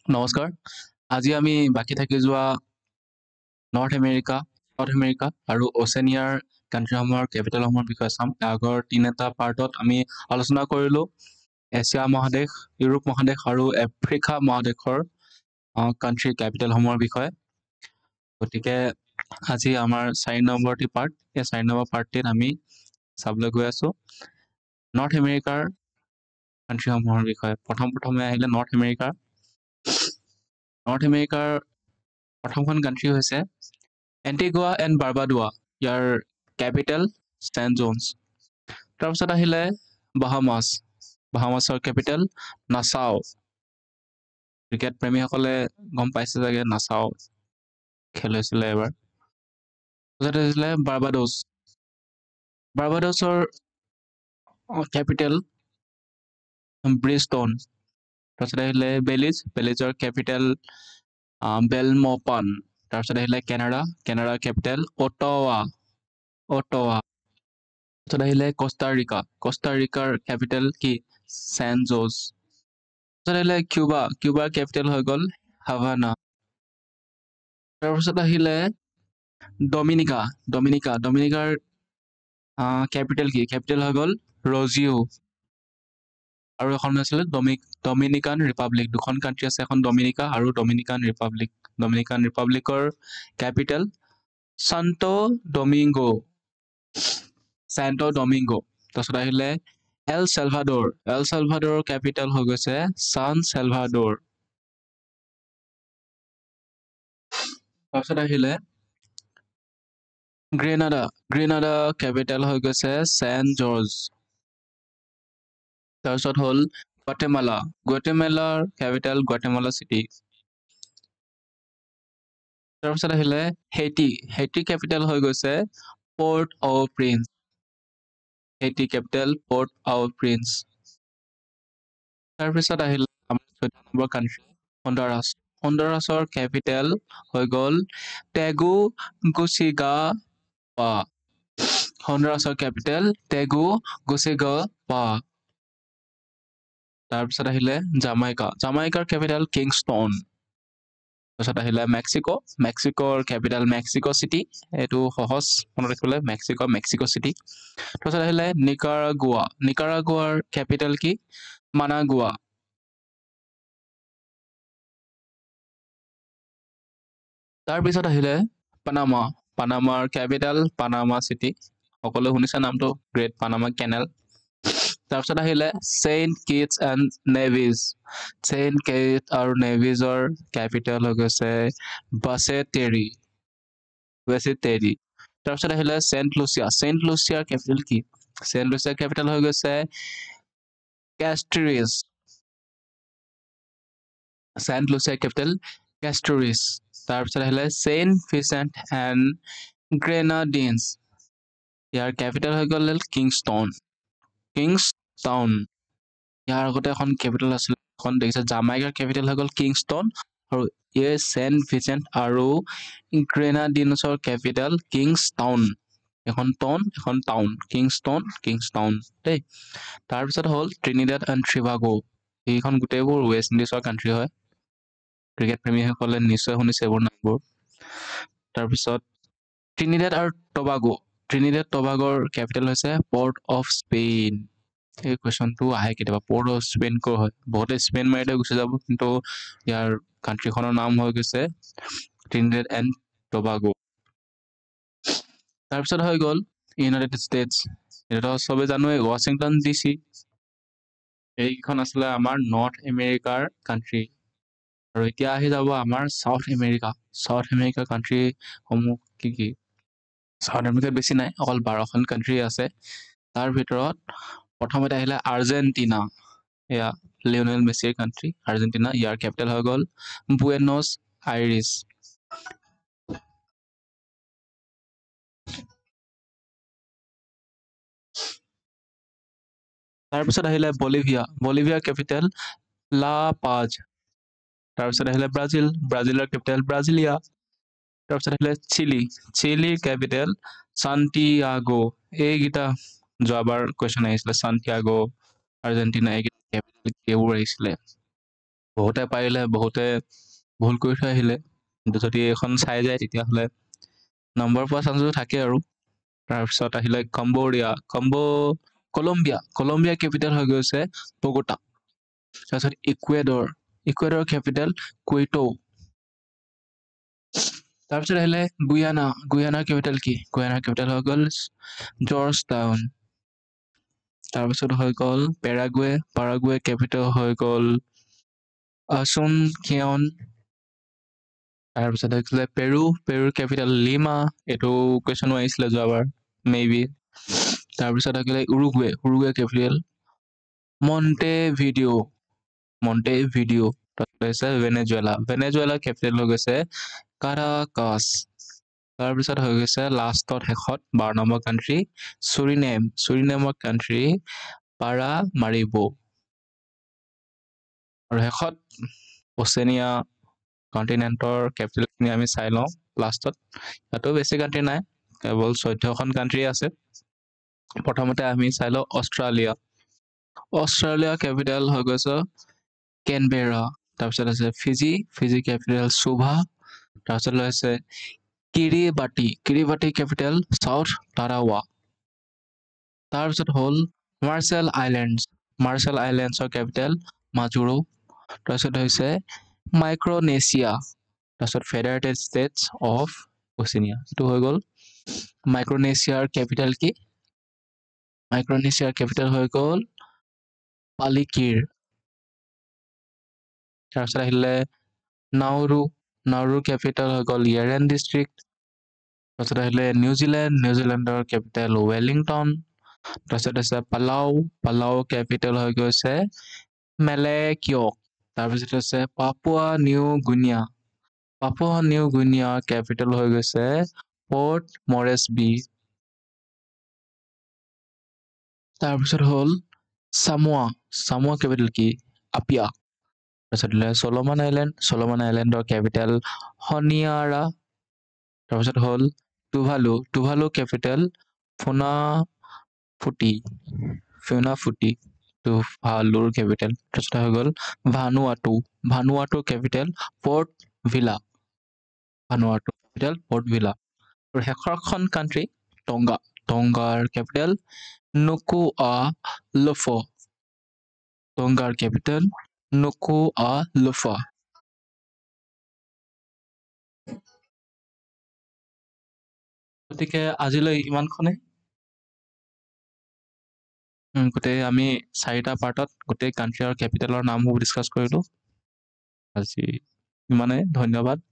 নমস্কাৰ। আজি আমি বাকী থাকি যোৱা নৰ্থ আমেৰিকা, সাউথ আমেৰিকা আৰু অচেনিয়াৰ কাণ্ট্ৰিসমূহৰ কেপিটেলসমূহৰ বিষয়ে চাম। আগৰ তিনিটা পাৰ্টত আমি আলোচনা কৰিলোঁ এছিয়া মহাদেশ, ইউৰোপ মহাদেশ আৰু আফ্ৰিকা মহাদেশৰ কাণ্ট্ৰিৰ কেপিটেলসমূহৰ বিষয়ে। গতিকে আজি আমাৰ 4 নম্বৰটি পাৰ্ট। এই 4 নম্বৰ পাৰ্টটিত আমি চাবলৈ গৈ আছোঁ নৰ্থ আমেৰিকাৰ কাণ্ট্ৰিসমূহৰ বিষয়ে। প্ৰথমে আহিলে নৰ্থ আমেৰিকাৰ প্ৰথমখন কাণ্ট্ৰি হৈছে এণ্টিগুৱা এণ্ড বাৰ্বাডোৱা। ইয়াৰ কেপিটেল ছেণ্ট জোনছ। তাৰপিছত আহিলে বাহামাছৰ কেপিটেল নাছাও। ক্ৰিকেট প্ৰেমীসকলে গম পাইছে চাগে নাছাও খেল হৈছিলে এবাৰ। তাৰপিছত আহিছিলে বাৰ্বাডোছৰ কেপিটেল ব্ৰিজটন। তাৰপিছত আহিলে বেলিজৰ কেপিটেল বেলমপান। তাৰপিছত আহিলে কেনাডাৰ কেপিটেল অটৱা। তাৰপিছত আহিলে কষ্টাৰিকাৰ কেপিটেল কি ছেন জোজ। তাৰপিছত আহিলে কিউবাৰ কেপিটেল হৈ গ'ল হাভানা। তাৰপিছত আহিলে ডমিনিকাৰ কেপিটেল কি কেপিটেল হৈ গ'ল ৰজিও। আৰু এখন আছিলে ডমিনিকান ৰিপাব্লিক। দুখন কাণ্ট্ৰি আছে, এখন ডমিনিকা আৰু ডমিনিকান ৰিপাব্লিকৰ কেপিটেল চান্টো ডমিংগো। তাৰপিছত আহিলে এল চেলভাডৰৰ কেপিটেল হৈ গৈছে ছান চেলভাডৰ। তাৰপিছত আহিলে গ্ৰেনাডা কেপিটেল হৈ গৈছে ছেণ্ট জৰ্জ। তাৰপিছত হ'ল গুৱাটেমালাৰ কেপিটেল গুৱাটেমালা চিটি। তাৰপিছত আহিলে হেইটি কেপিটেল হৈ গৈছে পৰ্ট অ' প্ৰিন্স। তাৰপিছত আহিলে আমাৰ 14 নম্বৰ কাণ্ট্ৰি হণ্ডাৰাছৰ কেপিটেল হৈ গ'ল টেগুচিগাপা। হণ্ডাৰাছৰ কেপিটেল টেগুচিগাপা। তাৰপিছত আহিলে জামাইকাৰ কেপিটেল কিংষ্টন। তাৰপিছত আহিলে মেক্সিকোৰ কেপিটেল মেক্সিকো চিটি। এইটো সহজ মনত ৰাখিবলৈ, মেক্সিকো চিটি। তাৰপিছত আহিলে নিকাৰাগুৱাৰ কেপিটেল কি মানাগুৱা। তাৰপিছত আহিলে পানামাৰ কেপিটেল পানামা চিটি। সকলোৱে শুনিছে নামটো, গ্ৰেট পানামা কেনেল। তাৰপিছত আহিলে ছেইণ্ট কিটছ আৰু নেভিজৰ কেপিটেল হৈ গৈছে বাছেটেৰী। তাৰপিছত আহিলে ছেইণ্ট লুচিয়াৰ কেপিটেল কি ছেইণ্ট লুচিয়াৰ কেপিটেল হৈ গৈছে কেষ্টৰিজ। তাৰপিছত আহিলে Saint Vincent and গ্ৰেনাডিনছ। Year capital হৈ গ'ল কিংছটাউন। ইয়াৰ আগতে এখন কেপিটেল আছিলে, এখন দেখিছে জামাইকাৰ কেপিটেল হৈ গ'ল কিংছটাউন, আৰু এই ছেইণ্ট ভিনচেণ্ট আৰু গ্ৰেনাডিনছৰ কেপিটেল কিংছটাউন। এখন টাউন কিংছটাউন দেই। তাৰপিছত হ'ল ট্ৰিনিডাড এণ্ড টবেগো। এইখন গোটেইবোৰ ৱেষ্ট ইণ্ডিজৰ কাণ্ট্ৰি হয়। ক্ৰিকেট প্ৰেমীসকলে নিশ্চয় শুনিছে এইবোৰ নামবোৰ। তাৰপিছত ট্ৰিনিডাড টবাগোৰ কেপিটেল হৈছে পৰ্ট অফ স্পেইন। এই কুৱেশ্যনটো আহে কেতিয়াবা, পৰ্ট অফ স্পেইন ক'ৰ হয়। বহুতে স্পেইন মাৰিলে গুচি যাব, কিন্তু ইয়াৰ কাণ্ট্ৰিখনৰ নাম হৈ গৈছে ট্ৰিনিডাড এণ্ড টবাগো। তাৰপিছত হৈ গ'ল ইউনাইটেড ষ্টেটছ। এইটো চবে জানোৱেই, ৱাশ্বিংটন DC। এইকেইখন আছিলে আমাৰ নৰ্থ আমেৰিকাৰ কাণ্ট্ৰি। আৰু এতিয়া আহি যাব আমাৰ চাউথ আমেৰিকাৰ কাণ্ট্ৰিসমূহ কি চাউথ আমেৰিকাত বেছি নাই, অকল 12খন কাণ্ট্ৰি আছে। তাৰ ভিতৰত প্ৰথমতে আহিলে আৰ্জেণ্টিনা। এয়া লিঅনেল মেছিৰ কাণ্ট্ৰি আৰ্জেণ্টিনা। ইয়াৰ কেপিটেল হৈ গ'ল বুয়েনছ আইৰিছ। তাৰপিছত আহিলে বলিভিয়াৰ কেপিটেল লা পাজ। তাৰপিছত আহিলে ব্ৰাজিলৰ কেপিটেল ব্ৰাজিলিয়া। তাৰপিছত আহিলে চিলিৰ কেপিটেল চান্টিয়াগো। এইকেইটা যোৱাবাৰ কুৱেশ্যন আহিছিলে, চান্টিয়াগো, আৰ্জেণ্টিনা, এইকেইটা কেপিটেল এইবোৰ আহিছিলে। বহুতে পাৰিলে বহুতে ভুল কৰি থৈ আহিলে, কিন্তু যদি এখন চাই যায় তেতিয়াহ'লে নম্বৰ পোৱা চান্সটো থাকে আৰু। তাৰপিছত আহিলে কলম্বিয়া কেপিটেল হৈ গৈছে বগোটা। তাৰপিছত ইকুৱেডৰ কেপিটেল কুইটো। তাৰপিছত আহিলে গুয়ানাৰ কেপিটেল কি? গুয়ানাৰ কেপিটেল হৈ গ'ল জৰ্জ টাউন। তাৰপিছত হৈ গ'ল পাৰাগুৱে কেপিটেল হৈ গ'ল আছুনচিয়ন। তাৰপিছত আহিছিলে পেৰুৰ কেপিটেল লিমা। এইটো কুৱেশ্যনো আহিছিলে যোৱাবাৰ মেবি। তাৰপিছত আহিলে উৰুগুৱে কেপিটেল মণ্টেভিডিঅ'। তাৰপিছত হৈছে ভেনেজুৱেলা কেপিটেল হৈ গৈছে কাৰাকাছ। তাৰপিছত হৈ গৈছে লাষ্টত শেষত 12 নম্বৰ কাণ্ট্ৰি চুৰিনেমৰ কাণ্ট্ৰি পাৰামাৰিবো। আৰু শেষত অচেনিয়া কণ্টিনেণ্টৰ কেপিটেলখিনি আমি চাই লওঁ লাষ্টত। ইয়াতো বেছি কাণ্ট্ৰি নাই, কেৱল 14খন কাণ্ট্ৰি আছে। প্ৰথমতে আমি চাই লওঁ অষ্ট্ৰেলিয়া কেপিটেল হৈ গৈছে কেনবেৰা। তাৰপিছত আছে ফিজি কেপিটেল চুভা। তাৰপিছত আছে কিৰিবাটি কেপিটেল চাউথ টাৰাৱা। তাৰপিছত হ'ল মাৰ্শ্বেল আইলেণ্ডছৰ কেপিটেল মাজুৰো। তাৰপিছত হৈছে মাইক্ৰনেছিয়া। তাৰপিছত ফেডাৰেটেড ষ্টেটছ অফ অচিনিয়া। এইটো হৈ গ'ল মাইক্ৰনেছিয়াৰ কেপিটেল কি? মাইক্ৰনেছিয়াৰ কেপিটেল হৈ গ'ল পালিকিৰ। তাৰপিছত আহিলে নাউৰু কেপিটেল হৈ গ'ল য়েৰেন ডিষ্ট্ৰিক্ট। তাৰপিছত আহিলে নিউজিলেণ্ডৰ কেপিটেল ৱেলিংটন। তাৰপিছত আছে পালাউ কেপিটেল হৈ গৈছে মেলেকিয়ক। তাৰপিছত আছে পাপুৱা নিউ গুইনিয়া কেপিটেল হৈ গৈছে পৰ্ট মৰেছবি। তাৰপিছত হ'ল চামোৱা কেপিটেল কি? আপিয়া। তাৰপিছত চলমান আইলেণ্ডৰ কেপিটেল হনিয়াৰা। তাৰপিছত হ'ল টুভালু কেপিটেল ফুনাফুটি। টুভালুৰ কেপিটেল। তাৰপিছত হৈ গ'ল ভানুৱাটু কেপিটেল পৰ্ট ভিলা। আৰু শেষৰখন কাণ্ট্ৰি টংগাৰ কেপিটেল নুকুআলোফা। গতিকে আজিলৈ ইমানখনে। গোটেই আমি 4টা পাৰ্টত গোটেই কাণ্ট্ৰি আৰু কেপিটেলৰ নামবোৰ ডিছকাছ কৰিলোঁ। আজি ইমানে, ধন্যবাদ।